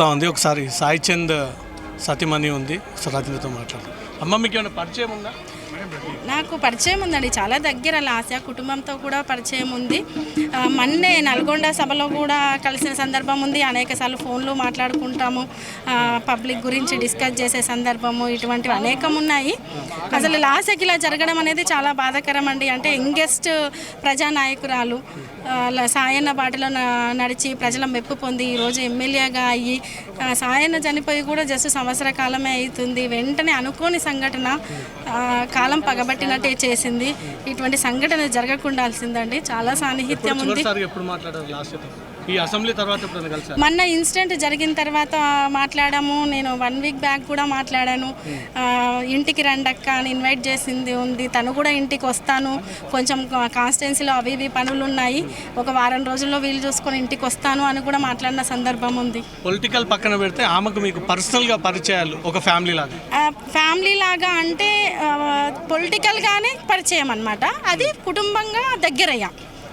ఉంది. ఒకసారి సాయి చంద్ సతీమణి ఉంది, ఒకసారి అతనితో మాట్లాడు. అమ్మ, మీకు ఏమైనా పరిచయం ఉందా? నాకు పరిచయం ఉందండి, చాలా దగ్గర లాస్య కుటుంబంతో కూడా పరిచయం ఉంది. మొన్నే నల్గొండ సభలో కూడా కలిసిన సందర్భం ఉంది. అనేకసార్లు ఫోన్లో మాట్లాడుకుంటాము, పబ్లిక్ గురించి డిస్కస్ చేసే సందర్భము, ఇటువంటివి అనేకం ఉన్నాయి. అసలు లాస్యకి ఇలా జరగడం అనేది చాలా బాధాకరం అండి. అంటే యంగెస్ట్ ప్రజానాయకురాలు సాయన్న బాటలో నడిచి ప్రజల మెప్పు పొంది ఈరోజు ఎమ్మెల్యేగా అయ్యి, సాయన్న చనిపోయి కూడా జస్ట్ సంవత్సర కాలమే అవుతుంది. వెంటనే అనుకోని సంఘటన కాలం పగబట్టినట్టే చేసింది. ఇటువంటి సంఘటన జరగకుండాల్సిందండి. చాలా సాన్నిహిత్యం ఉంది. ఈ అసెంబ్లీ తర్వాత మొన్న ఇన్సిడెంట్ జరిగిన తర్వాత మాట్లాడాము. నేను 1 వీక్ బ్యాక్ కూడా మాట్లాడాను. ఇంటికి రండక్క అని ఇన్వైట్ చేసింది ఉంది. తను కూడా ఇంటికి వస్తాను, కొంచెం కాన్స్టిట్యున్సీలో అవి ఇవి పనులు ఉన్నాయి, ఒక వారం రోజుల్లో వీలు చూసుకొని ఇంటికి వస్తాను అని కూడా మాట్లాడిన సందర్భం ఉంది. పొలిటికల్ పక్కన పెడితే ఆమెకు మీకు పర్సనల్గా పరిచయాలు ఒక ఫ్యామిలీ లాగా అంటే పొలిటికల్గానే పరిచయం అన్నమాట. అది కుటుంబంగా దగ్గరయ్యా,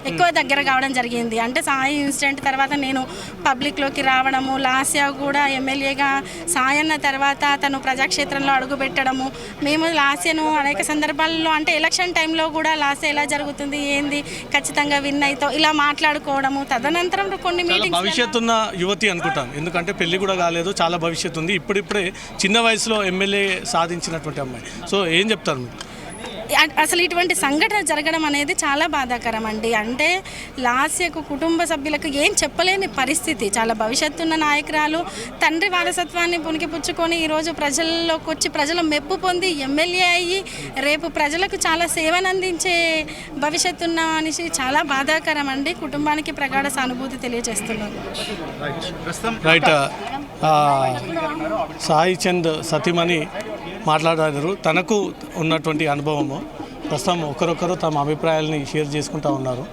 ఎక్కువ దగ్గర కావడం జరిగింది. అంటే సాయి ఇన్సిడెంట్ తర్వాత నేను పబ్లిక్లోకి రావడము, లాస్య కూడా ఎమ్మెల్యేగా సాయన్న తర్వాత తను ప్రజాక్షేత్రంలో అడుగుపెట్టడము, మేము లాస్యను అనేక సందర్భాల్లో అంటే ఎలక్షన్ టైంలో కూడా లాస్య ఎలా జరుగుతుంది ఏంది ఖచ్చితంగా విన్ అవుతావు ఇలా మాట్లాడుకోవడము. తదనంతరం కొన్ని మీటింగ్స్. భవిష్యత్తు ఉన్న యువతి అనుకుంటాను, ఎందుకంటే పెళ్లి కూడా కాలేదు, చాలా భవిష్యత్తు ఉంది. ఇప్పుడిప్పుడే చిన్న వయసులో ఎమ్మెల్యే సాధించినటువంటి అమ్మాయి. సో ఏం చెప్తారు మీరు? అసలు ఇటువంటి సంఘటన జరగడం అనేది చాలా బాధాకరం అండి. అంటే లాస్యకు కుటుంబ సభ్యులకు ఏం చెప్పలేని పరిస్థితి. చాలా భవిష్యత్తున్న నాయకురాలు, తండ్రి వారసత్వాన్ని పుణికిపుచ్చుకొని ఈరోజు ప్రజల్లోకి వచ్చి ప్రజల మెప్పు పొంది ఎమ్మెల్యే అయ్యి రేపు ప్రజలకు చాలా సేవను అందించే భవిష్యత్తున్న మనిషి. చాలా బాధాకరం అండి. కుటుంబానికి ప్రగాఢ సానుభూతి తెలియజేస్తున్నాను. రైట్. సాయి చంద్ సతీమణి మాట్లాడారు. తనకు ఉన్నటువంటి అనుభవము ప్రస్తుతం ఒకరొకరు తమ అభిప్రాయాలని షేర్ చేసుకుంటూ ఉన్నారు.